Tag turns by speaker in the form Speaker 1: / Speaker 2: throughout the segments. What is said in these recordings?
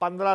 Speaker 1: 15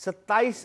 Speaker 1: 27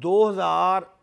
Speaker 1: 2000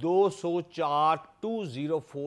Speaker 1: 204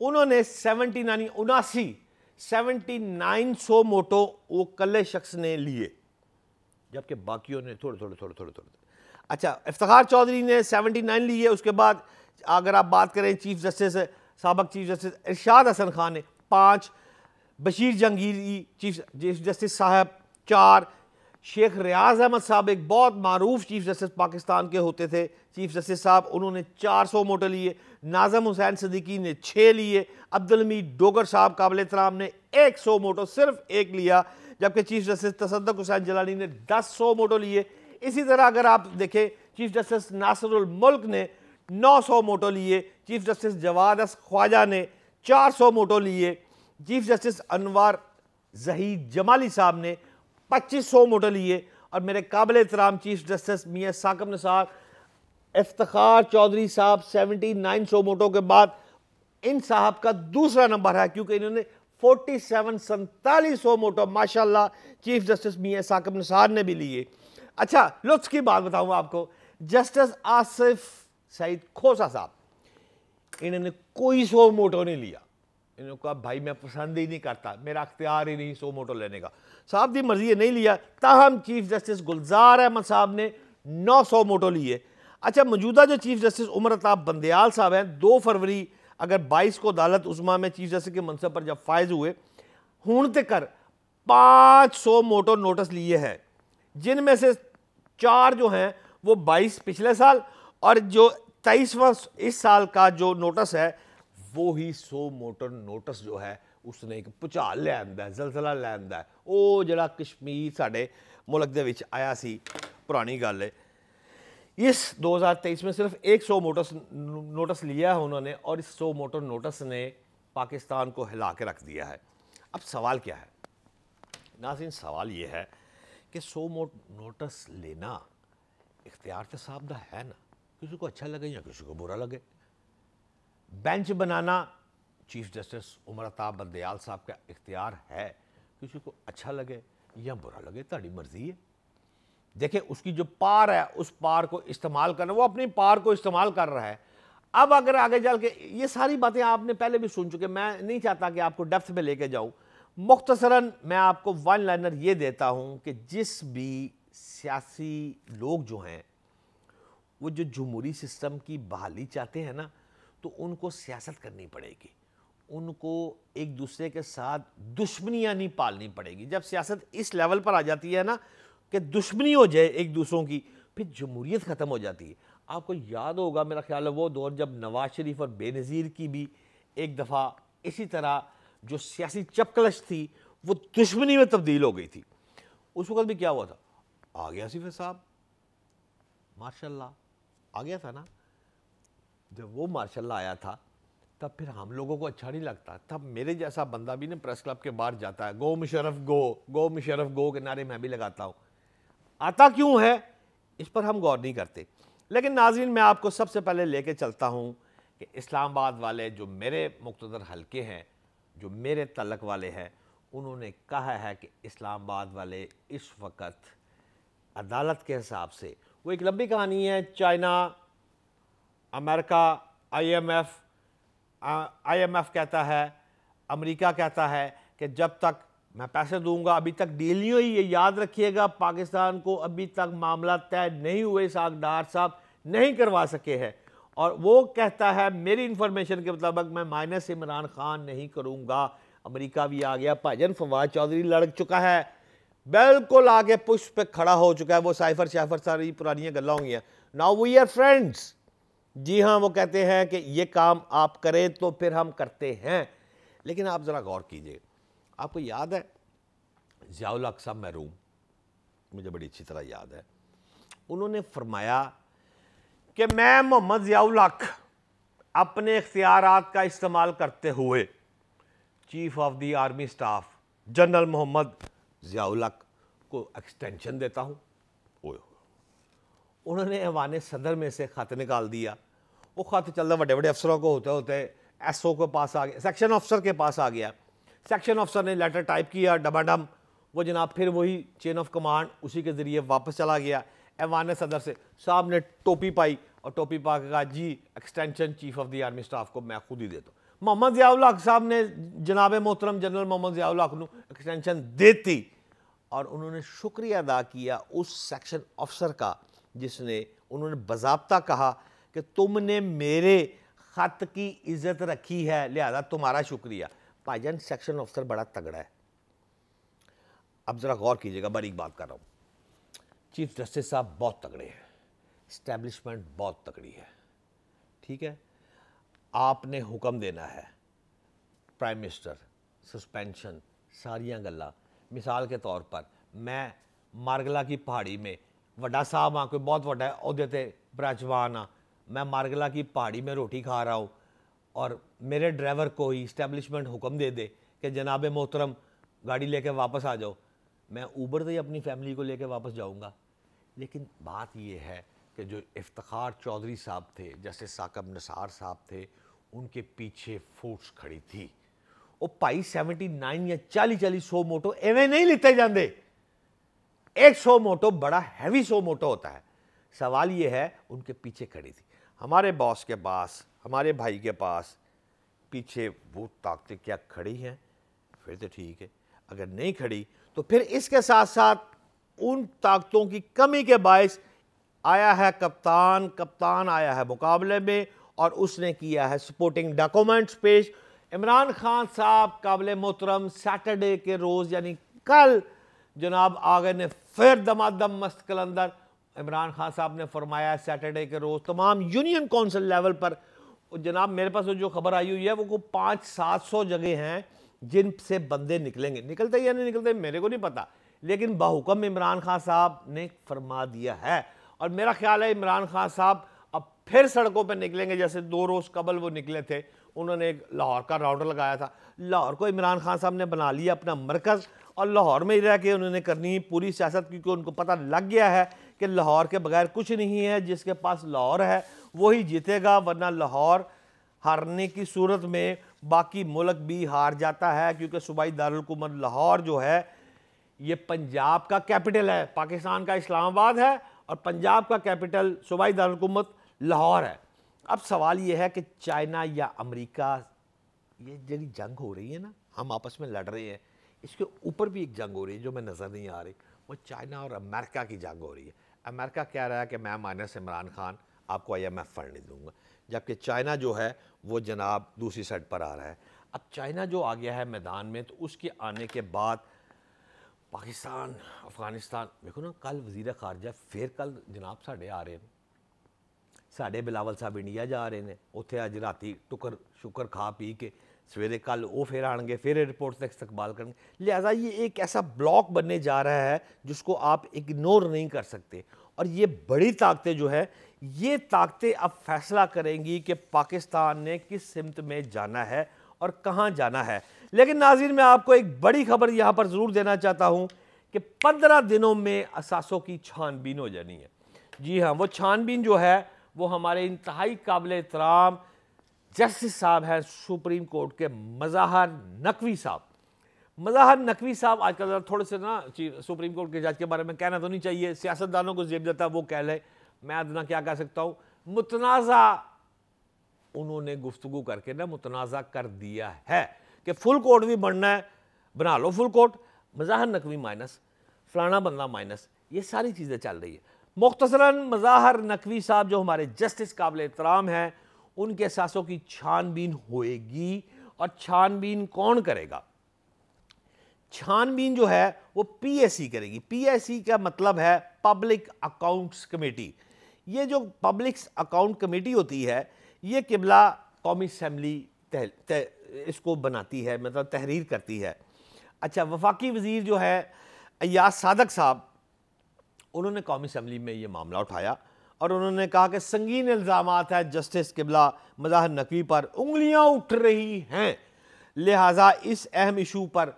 Speaker 1: انہوں نے 79 موٹو وہ کلے شخص نے لیے، جبکہ باقیوں نے تھوڑے۔ اچھا، افتخار چودھری نے 79 لیے. اس کے بعد اگر آپ بات کریں چیف جسٹس، سابق چیف جسٹس ارشاد حسن خان نے 5، بشیر جہانگیری چیف جسٹس صاحب 4، شیخ ریاض احمد صاحب ایک بہت معروف چیف جسٹس پاکستان کے ہوتے تھے چیف جسٹس صاحب، انہوں نے 400 موٹو لیے. ناظم حسین صدیقی نے 6 لیے. عبدالحمید ڈوگر صاحب قابل احترام نے 100 موٹو صرف ایک لیا، جبکہ چیف جسٹس تصدق حسین جیلانی نے 100 موٹو لیے. اسی طرح اگر آپ دیکھیں چیف جسٹس ناصر الملک نے 900 موٹو لیے، چیف جسٹس جواد خواجہ نے 400 موٹو لیے، چیف جسٹس انوار زہید جمالی صاحب نے 2500 موٹو لیے، اور میرے قابل احترام چیف جسٹس میاں ثاقب نثار افتخار چودھری صاحب 7900 موٹو کے بعد ان صاحب کا دوسرا نمبر ہے، کیونکہ انہوں نے 4700 موٹو ماشاءاللہ چیف جسٹس میاں ثاقب نثار نے بھی لیے. اچھا، لطف کی بات بتاؤں آپ کو، جسٹس آصف سعید کھوسا صاحب، انہوں نے کوئی 100 موٹو نہیں لیا. انہوں نے کہا بھائی میں پسند ہی نہیں کرتا، میرا اختیار ہی نہیں 100 موٹو لینے کا. صاحب دی مرضی ہے، نہیں لیا. تاہم چیف جسٹس گلزار احمد صاحب نے 900 موٹو لیے. اچھا، موجودہ جو چیف جسٹس عمر عطا بندیال صاحب ہیں، 2 فروری اگر 22 کو عدالت عظمیٰ میں چیف جسٹس کے منصب پر جب فائز ہوئے، ہون تک 500 موٹو نوٹس لیے ہیں، جن میں سے 4 جو ہیں وہ 22 پچھلے سال، اور جو 23واں اس سال کا جو نوٹس ہے وہی 100 موٹو نوٹس جو ہے اس نے ایک پچال لے آندا ہے، زلزلہ لے آندا ہے. وہ جڑا کشمیر ساڈے ملک دے وچ آیا سی، پرانی گل ہے. اس 2023 میں صرف 100 نوٹس لیا ہے انہوں نے، اور اس 100 موٹو نوٹس نے پاکستان کو ہلا کے رکھ دیا ہے. اب سوال کیا ہے ناظرین؟ سوال یہ ہے کہ 100 نوٹس لینا اختیار تو صاحب دا ہے نا، کسی کو اچھا لگے یا کسی کو برا لگے. بینچ بنانا چیف جسٹس عمر عطا بندیال صاحب کا اختیار ہے، کسی کو اچھا لگے یا برا لگے تہاڈی مرضی ہے. دیکھیں اس کی جو پار ہے اس پار کو استعمال کرنا، وہ اپنی پار کو استعمال کر رہا ہے. اب اگر آگے چل کے یہ ساری باتیں آپ نے پہلے بھی سن چکے، میں نہیں چاہتا کہ آپ کو ڈیپتھ میں لے کے جاؤں. مختصراً میں آپ کو ون لائنر یہ دیتا ہوں کہ جس بھی سیاسی لوگ جو ہیں وہ جو جمہوری سسٹم کی بحالی چاہتے ہیں نا، تو ان کو سیاست کرنی پڑے گی، ان کو ایک دوسرے کے ساتھ دشمنیاں نہیں پالنی پڑے گی. جب سیاست اس لیول پر آ جاتی ہے نا کہ دشمنی ہو جائے ایک دوسروں کی، پھر جمہوریت ختم ہو جاتی ہے. آپ کو یاد ہوگا میرا خیال ہے وہ دور جب نواز شریف اور بے نظیر کی بھی ایک دفعہ اسی طرح جو سیاسی چپکلش تھی وہ دشمنی میں تبدیل ہو گئی تھی. اس وقت بھی کیا ہوا تھا؟ آ گیا صفر صاحب ماشاءاللہ آ گیا تھا نا. جب وہ ماشاءاللہ آیا تھا تب پھر ہم لوگوں کو اچھا نہیں لگتا. تب میرے جیسا بندہ بھی نا پریس کلب کے باہر جاتا ہے، گو مشرف گو، گو مشرف گو کے نعرے میں بھی لگاتا ہوں. آتا کیوں ہے اس پر ہم غور نہیں کرتے. لیکن ناظرین میں آپ کو سب سے پہلے لے کے چلتا ہوں کہ اسلام آباد والے جو میرے مقتدر حلقے ہیں، جو میرے تعلق والے ہیں، انہوں نے کہا ہے کہ اسلام آباد والے اس وقت عدالت کے حساب سے، وہ ایک لمبی کہانی ہے، چائنا، امریکہ، آئی ایم ایف کہتا ہے، امریکہ کہتا ہے کہ جب تک میں پیسے دوں گا ابھی تک ڈیل نہیں ہوئی. یہ یاد رکھیے گا، پاکستان کو ابھی تک معاملہ طے نہیں ہوئے، اسحاق ڈار صاحب نہیں کروا سکے ہیں. اور وہ کہتا ہے میری انفارمیشن کے مطابق میں مائنس عمران خان نہیں کروں گا. امریکہ بھی آ گیا، بھائی فواد چودھری لڑ چکا ہے، بالکل آگے پشت پہ کھڑا ہو چکا ہے. وہ سائفر شائفر ساری پرانی گلیں ہوں گی. Now we are friends. جی ہاں، وہ کہتے ہیں کہ یہ کام آپ کریں تو پھر ہم کرتے ہیں. لیکن آپ ذرا غور کیجئے، آپ کو یاد ہے ضیاء الحق صاحب محروم، مجھے بڑی اچھی طرح یاد ہے، انہوں نے فرمایا کہ میں محمد ضیاء الحق اپنے اختیارات کا استعمال کرتے ہوئے chief of the army staff general Muhammad Zia ul-Haq کو ایکسٹینشن دیتا ہوں. انہوں نے ایوان صدر میں سے خط نکال دیا. وہ خط چل رہا بڑے بڑے افسروں کو ہوتے ہوتے ایس او کے پاس آ گیا، سیکشن افسر کے پاس آ گیا. سیکشن افسر نے لیٹر ٹائپ کیا ڈبا ڈم، وہ جناب پھر وہی چین آف کمانڈ اسی کے ذریعے واپس چلا گیا. ایوان صدر سے صاحب نے ٹوپی پائی اور ٹوپی پا کے کہا جی extension chief of the army staff کو میں خود ہی دیتا ہوں. محمد ضیاء الحق صاحب نے جناب محترم جنرل محمد ضیاء الحق نو ایکسٹینشن دیتی اور انہوں نے شکریہ ادا کیا اس سیکشن افسر کا جس نے انہوں نے باضابطہ کہا کہ تم نے میرے خط کی عزت رکھی ہے لہذا تمہارا شکریہ. بھائی جان سیکشن افسر بڑا تگڑا ہے. اب ذرا غور کیجئے گا, باریک بات کر رہا ہوں. چیف جسٹس صاحب بہت تگڑے ہیں, اسٹیبلشمنٹ بہت تگڑی ہے, ٹھیک ہے. آپ نے حکم دینا ہے, پرائم منسٹر سسپینشن ساریاں گلاں. مثال کے طور پر میں مارگلا کی پہاڑی میں وڈا صاحب ہاں, کوئی بہت وڈا عہدے تے براجمان ہاں, میں مارگلا کی پہاڑی میں روٹی کھا رہا ہوں اور میرے ڈرائیور کو ہی اسٹیبلشمنٹ حکم دے دے کہ جناب محترم گاڑی لے کے واپس آ جاؤ, میں اوبر سے ہی اپنی فیملی کو لے کے واپس جاؤں گا. لیکن بات یہ ہے کہ جو افتخار چودھری صاحب تھے, جسٹس ثاقب نثار صاحب تھے, ان کے پیچھے فورس کھڑی تھی. وہ بھائی 79 یا 40 سو موٹو ایویں نہیں لیتے جاندے. ایک سو موٹو بڑا ہیوی سو موٹو ہوتا ہے. سوال یہ ہے ان کے پیچھے کھڑی تھی. ہمارے باس کے پاس, ہمارے بھائی کے پاس پیچھے وہ طاقتیں کیا کھڑی ہیں؟ پھر تو ٹھیک ہے. اگر نہیں کھڑی تو پھر اس کے ساتھ ساتھ ان طاقتوں کی کمی کے باعث آیا ہے کپتان آیا ہے مقابلے میں اور اس نے کیا ہے سپورٹنگ ڈاکومنٹس پیش. عمران خان صاحب قابل محترم سیٹرڈے کے روز یعنی کل جناب آگے نے پھر دمادم مست کلندر. عمران خان صاحب نے فرمایا سیٹرڈے کے روز تمام یونین کونسل لیول پر, جناب میرے پاس جو خبر آئی ہوئی ہے وہ 500-700 جگہ ہیں جن سے بندے نکلیں گے. نکلتے یا نہیں نکلتے میرے کو نہیں پتا, لیکن بحکم عمران خان صاحب نے فرما دیا ہے. اور میرا خیال ہے عمران خان صاحب اب پھر سڑکوں پہ نکلیں گے جیسے 2 روز قبل وہ نکلے تھے. انہوں نے لاہور کا راؤنڈر لگایا تھا. لاہور کو عمران خان صاحب نے بنا لیا اپنا مرکز اور لاہور میں ہی رہ کے انہوں نے کرنی پوری سیاست, کیونکہ ان کو پتہ لگ گیا ہے کہ لاہور کے بغیر کچھ نہیں ہے. جس کے پاس لاہور ہے وہی جیتے گا, ورنہ لاہور ہارنے کی صورت میں باقی ملک بھی ہار جاتا ہے, کیونکہ صوبائی دارالحکومت لاہور جو ہے یہ پنجاب کا کیپٹل ہے. پاکستان کا اسلام آباد ہے اور پنجاب کا کیپٹل صوبائی دارالحکومت لاہور ہے. اب سوال یہ ہے کہ چائنا یا امریکہ, یہ جنی جنگ ہو رہی ہے نا, ہم آپس میں لڑ رہے ہیں, اس کے اوپر بھی ایک جنگ ہو رہی ہے جو میں نظر نہیں آ رہی, وہ چائنا اور امریکہ کی جنگ ہو رہی ہے. امریکہ کہہ رہا ہے کہ میں مائنس عمران خان آپ کو IMF فنڈ نہیں دوں گا, جبکہ چائنا جو ہے وہ جناب دوسری سائڈ پر آ رہا ہے. اب چائنا جو آ گیا ہے میدان میں, تو اس کے آنے کے بعد پاکستان افغانستان, دیکھو نا کل وزیر خارجہ پھر کل جناب ساڑھے آ رہے ہیں, ساڑھے بلاول صاحب انڈیا جا رہے ہیں, اتنے اج راتی ٹکر شکر کھا پی کے سویرے کل وہ پھر آن گے, پھر ایئرپورٹ تک استقبال کریں گے. لہٰذا یہ ایک ایسا بلاک بننے جا رہا ہے جس کو آپ اگنور نہیں کر سکتے. اور یہ بڑی طاقتیں جو ہے یہ طاقتیں اب فیصلہ کریں گی کہ پاکستان نے کس سمت میں جانا ہے اور کہاں جانا ہے. لیکن ناظرین میں آپ کو ایک بڑی خبر یہاں پر ضرور دینا چاہتا ہوں کہ 15 دنوں میں اثاثوں کی چھان بین ہو جانی ہے. جی ہاں, وہ چھان بین جو ہے وہ ہمارے انتہائی قابل احترام جسٹس صاحب ہیں سپریم کورٹ کے مظاہر نقوی صاحب. مظاہر نقوی صاحب آج کل تھوڑے سے نا سپریم کورٹ کے جج کے بارے میں کہنا تو نہیں چاہیے, سیاستدانوں کو زیب دیتا ہے وہ کہہ لے, میں ادنا کیا کہہ سکتا ہوں. متنازع انہوں نے گفتگو کر کے نا متنازع کر دیا ہے کہ فل کورٹ بھی بننا ہے, بنا لو فل کورٹ, مظاہر نقوی مائنس, فلانا بندہ مائنس, یہ ساری چیزیں چل رہی ہے. مختصراً مظاہر نقوی صاحب جو ہمارے جسٹس قابل احترام ہیں, ان کے اثاثوں کی چھان بین ہوئے گی. اور چھان بین کون کرے گا؟ چھان بین جو ہے وہ PSC کرے گی. PSC کا مطلب ہے پبلک اکاؤنٹس کمیٹی. یہ جو پبلک اکاؤنٹ کمیٹی ہوتی ہے یہ قبلہ قومی اسمبلی اس کو بناتی ہے, مطلب تحریر کرتی ہے. اچھا, وفاقی وزیر جو ہے ایاز صادق صاحب, انہوں نے قومی اسمبلی میں یہ معاملہ اٹھایا اور انہوں نے کہا کہ سنگین الزامات ہیں جسٹس قبلہ مظاہر نقوی پر, انگلیاں اٹھ رہی ہیں, لہٰذا اس اہم ایشو پر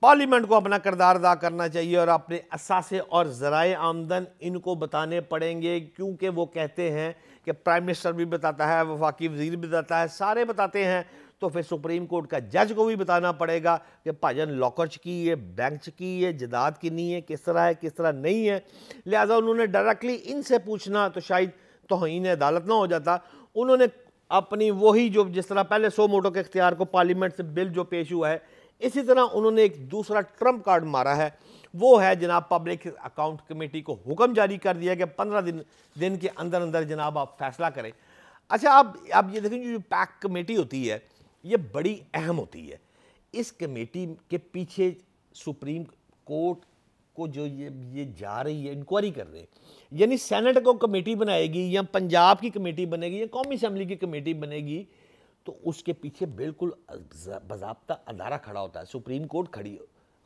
Speaker 1: پارلیمنٹ کو اپنا کردار ادا کرنا چاہیے اور اپنے اثاثے اور ذرائع آمدن ان کو بتانے پڑیں گے, کیونکہ وہ کہتے ہیں کہ پرائم منسٹر بھی بتاتا ہے, وفاقی وزیر بھی بتاتا ہے, سارے بتاتے ہیں, تو پھر سپریم کورٹ کا جج کو بھی بتانا پڑے گا کہ بھاجن لاکر کی ہے, بینک کی ہے, جداد کی نہیں ہے, کس طرح ہے کس طرح نہیں ہے. لہٰذا انہوں نے ڈائریکٹلی ان سے پوچھنا تو شاید توہین عدالت نہ ہو جاتا. انہوں نے اپنی وہی جو جس طرح پہلے سو موٹو کے اختیار کو پارلیمنٹ سے بل جو پیش ہوا ہے، اسی طرح انہوں نے ایک دوسرا ٹرمپ کارڈ مارا ہے، وہ ہے جناب پبلک اکاؤنٹ کمیٹی کو حکم جاری کر دیا کہ 15 دن کے اندر اندر جناب آپ فیصلہ کریں۔ اچھا اب یہ دیکھیں جو پیک کمیٹی ہوتی ہے یہ بڑی اہم ہوتی ہے۔ اس کمیٹی کے پیچھے سپریم کورٹ کو جو یہ جا رہی ہے انکوائری کر رہے ہیں، یعنی سینٹ کو کمیٹی بنائے گی یا پنجاب کی کمیٹی بنے گی یا قومی اسمبلی کی کمیٹی بنے گی، تو اس کے پیچھے بالکل باضابطہ ادارہ کھڑا ہوتا ہے، سپریم کورٹ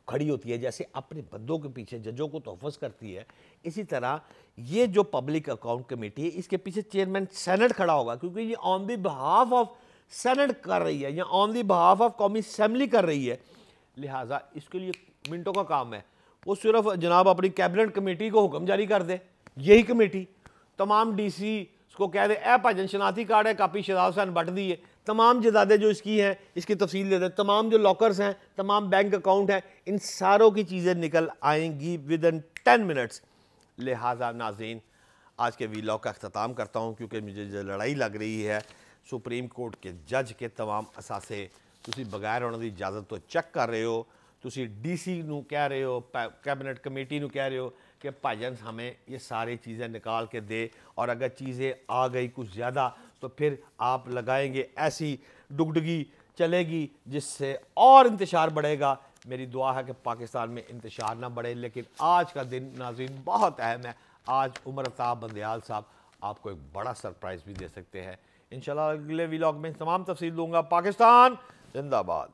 Speaker 1: کھڑی ہوتی ہے، جیسے اپنے بندوں کے پیچھے ججوں کو تحفظ کرتی ہے، اسی طرح یہ جو پبلک اکاؤنٹ کمیٹی ہے اس کے پیچھے چیئرمین سینٹ کھڑا ہوگا، کیونکہ یہ آن دی بہاف آف سینٹ کر رہی ہے یا آن دی بہاف آف قومی اسمبلی کر رہی ہے، لہٰذا اس کے لیے منٹوں کا کام ہے، وہ صرف جناب اپنی کیبنٹ کمیٹی کو حکم جاری کر دے، یہی کمیٹی تمام ڈی سی اس کو کہہ دے اے بھاجن شناختی کارڈ ہے copy Shahzad Hussain but the ہے، تمام جائیدادیں جو اس کی ہیں اس کی تفصیل دے دے، تمام جو لاکرز ہیں، تمام بینک اکاؤنٹ ہیں، ان ساروں کی چیزیں نکل آئیں گی ودن 10 منٹس۔ لہٰذا ناظرین آج کے ویلاگ کا اختتام کرتا ہوں، کیونکہ مجھے جو لڑائی لگ رہی ہے سپریم کورٹ کے جج کے تمام اثاثے تسی بغیر انہوں دی اجازت تو چیک کر رہے ہو، تسی ڈی سی نو کہہ رہے ہو، کیبنٹ کمیٹی نو کہہ رہے ہو کہ بھاجن ہمیں یہ ساری چیزیں نکال کے دے، اور اگر چیزیں آ گئی کچھ زیادہ تو پھر آپ لگائیں گے ایسی ڈگڈگی چلے گی جس سے اور انتشار بڑھے گا۔ میری دعا ہے کہ پاکستان میں انتشار نہ بڑھے، لیکن آج کا دن ناظرین بہت اہم ہے۔ آج عمر صاحب بندیال صاحب آپ کو ایک بڑا سرپرائز بھی دے سکتے ہیں۔ انشاءاللہ اگلے ویلاگ میں تمام تفصیل دوں گا۔ پاکستان زندہ باد۔